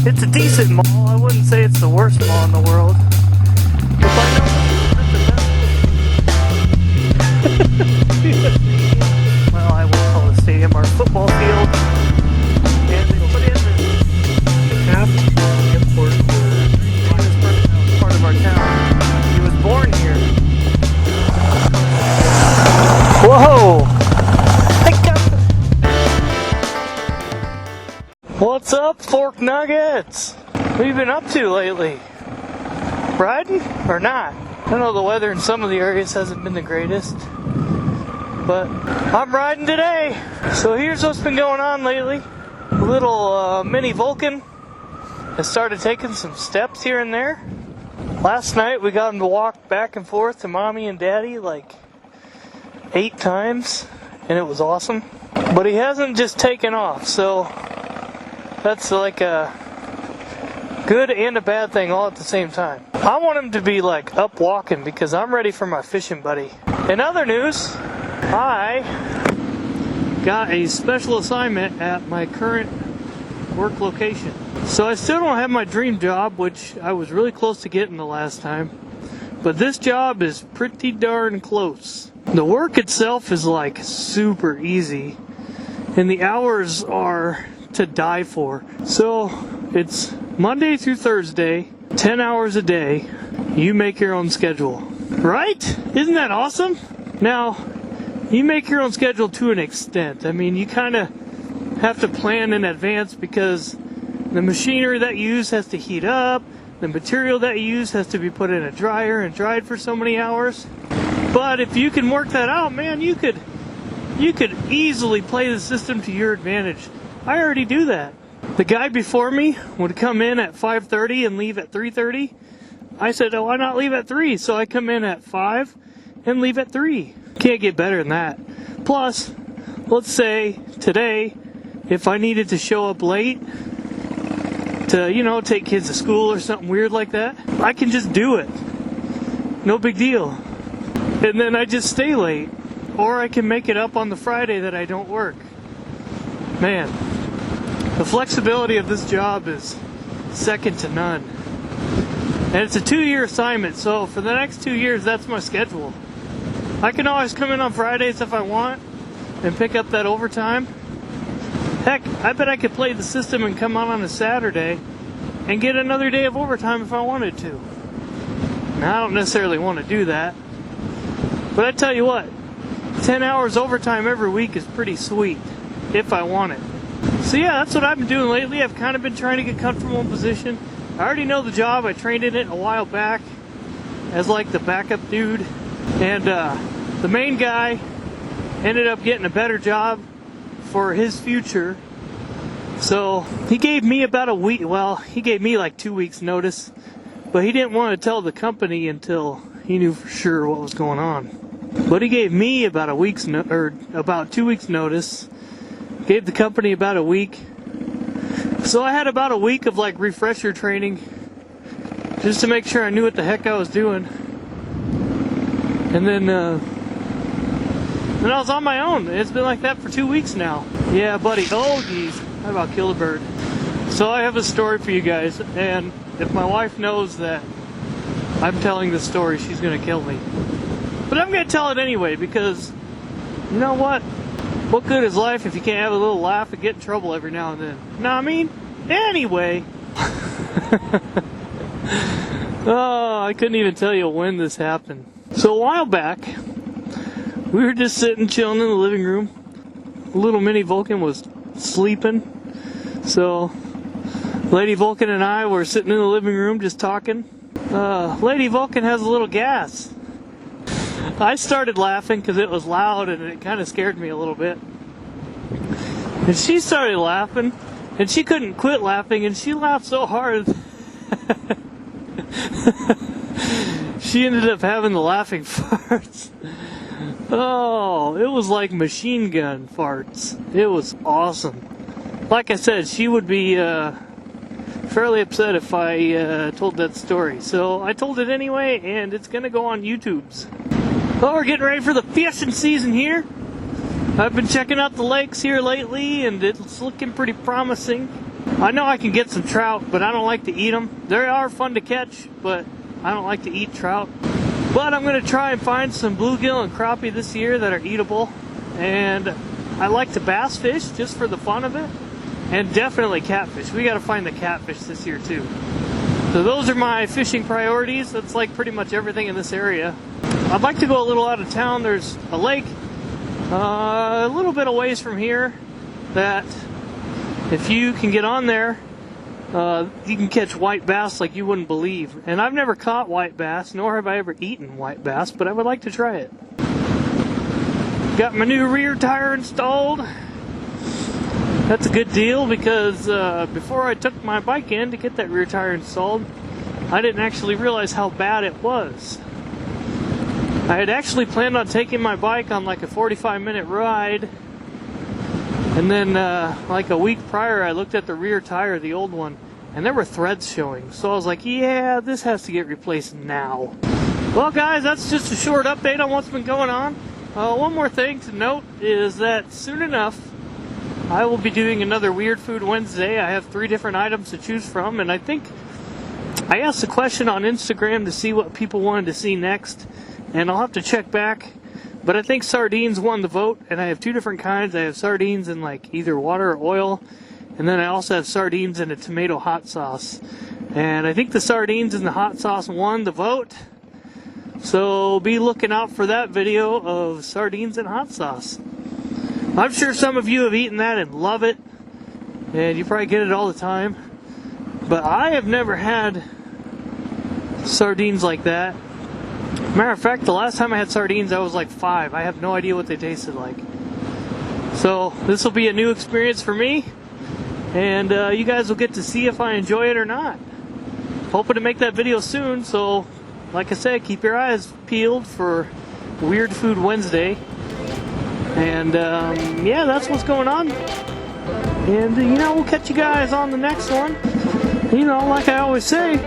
It's a decent mall. I wouldn't say it's the worst mall in the world. But by no means is it the best. Well, I wouldn't call it a stadium, our football field. And they put in the half airport for part of our town. He was born here. Whoa! What's up, Fork Nuggets? What have you been up to lately? Riding or not? I know the weather in some of the areas hasn't been the greatest, but I'm riding today. So here's what's been going on lately. A little mini Vulcan has started taking some steps here and there. Last night we got him to walk back and forth to mommy and daddy like 8 times, and it was awesome. But he hasn't just taken off, so that's like a good and a bad thing all at the same time. I want him to be like up walking because I'm ready for my fishing buddy. In other news, I got a special assignment at my current work location. So I still don't have my dream job, which I was really close to getting the last time. But this job is pretty darn close. The work itself is like super easy, and the hours are to die for. So it's Monday through Thursday, 10 hours a day. You make your own schedule. Right? Isn't that awesome? Now, you make your own schedule to an extent. I mean, you kind of have to plan in advance because the machinery that you use has to heat up. The material that you use has to be put in a dryer and dried for so many hours. But if you can work that out, man, you could easily play the system to your advantage. I already do that. The guy before me would come in at 5:30 and leave at 3:30. I said, oh, why not leave at 3? So I come in at 5 and leave at 3. Can't get better than that. Plus, let's say today, if I needed to show up late to, take kids to school or something weird like that, I can just do it. No big deal. And then I just stay late. Or I can make it up on the Friday that I don't work. Man, the flexibility of this job is second to none. And it's a 2-year assignment, so for the next 2 years, that's my schedule. I can always come in on Fridays if I want and pick up that overtime. Heck, I bet I could play the system and come on a Saturday and get another day of overtime if I wanted to. Now, I don't necessarily want to do that. But I tell you what, 10 hours overtime every week is pretty sweet, if I want it. So yeah, that's what I've been doing lately. I've kind of been trying to get comfortable in position. I already know the job. I trained in it a while back as like the backup dude. And the main guy ended up getting a better job for his future. So he gave me about a week, well, he gave me like 2 weeks notice, but he didn't want to tell the company until he knew for sure what was going on. But he gave me about about 2 weeks notice. Gave the company about a week. So I had about a week of like refresher training just to make sure I knew what the heck I was doing. And then I was on my own. It's been like that for 2 weeks now. Yeah, buddy. Oh, geez. I about killed a bird. So I have a story for you guys. And if my wife knows that I'm telling this story, she's going to kill me. But I'm going to tell it anyway because, you know what? What good is life if you can't have a little laugh and get in trouble every now and then? Know what I mean? Anyway. Oh, I couldn't even tell you when this happened. So a while back, we were just sitting chilling in the living room. Little mini Vulcan was sleeping. So Lady Vulcan and I were sitting in the living room just talking. Lady Vulcan has a little gas. I started laughing because it was loud and it kind of scared me a little bit. And she started laughing, and she couldn't quit laughing, and she laughed so hard. She ended up having the laughing farts. Oh, it was like machine gun farts. It was awesome. Like I said, she would be fairly upset if I told that story. So I told it anyway, and it's going to go on YouTube's. Well, we're getting ready for the fishing season here. I've been checking out the lakes here lately, and it's looking pretty promising. I know I can get some trout, but I don't like to eat them. They are fun to catch, but I don't like to eat trout. But I'm going to try and find some bluegill and crappie this year that are eatable. And I like to bass fish just for the fun of it. And definitely catfish. We got to find the catfish this year too. So those are my fishing priorities. That's like pretty much everything in this area. I'd like to go a little out of town. There's a lake a little bit of ways from here that if you can get on there, you can catch white bass like you wouldn't believe. And I've never caught white bass, nor have I ever eaten white bass, but I would like to try it. Got my new rear tire installed. That's a good deal because before I took my bike in to get that rear tire installed, I didn't actually realize how bad it was. I had actually planned on taking my bike on like a 45-minute ride, and then like a week prior I looked at the rear tire, the old one, and there were threads showing. So I was like, yeah, this has to get replaced now. Well guys, that's just a short update on what's been going on. One more thing to note is that soon enough I will be doing another Weird Food Wednesday. I have 3 different items to choose from, and I think I asked a question on Instagram to see what people wanted to see next, and I'll have to check back. But I think sardines won the vote, and I have 2 different kinds. I have sardines in like either water or oil, and then I also have sardines in a tomato hot sauce. And I think the sardines in the hot sauce won the vote. So be looking out for that video of sardines and hot sauce. I'm sure some of you have eaten that and love it, and you probably get it all the time. But I have never had sardines like that. Matter of fact, the last time I had sardines I was like 5. I have no idea what they tasted like. So this will be a new experience for me, and you guys will get to see if I enjoy it or not. Hoping to make that video soon, so like I said, keep your eyes peeled for Weird Food Wednesday. And yeah, that's what's going on. And you know, we'll catch you guys on the next one. You know, like I always say,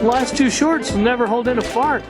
last 2 shorts will never hold in a fart.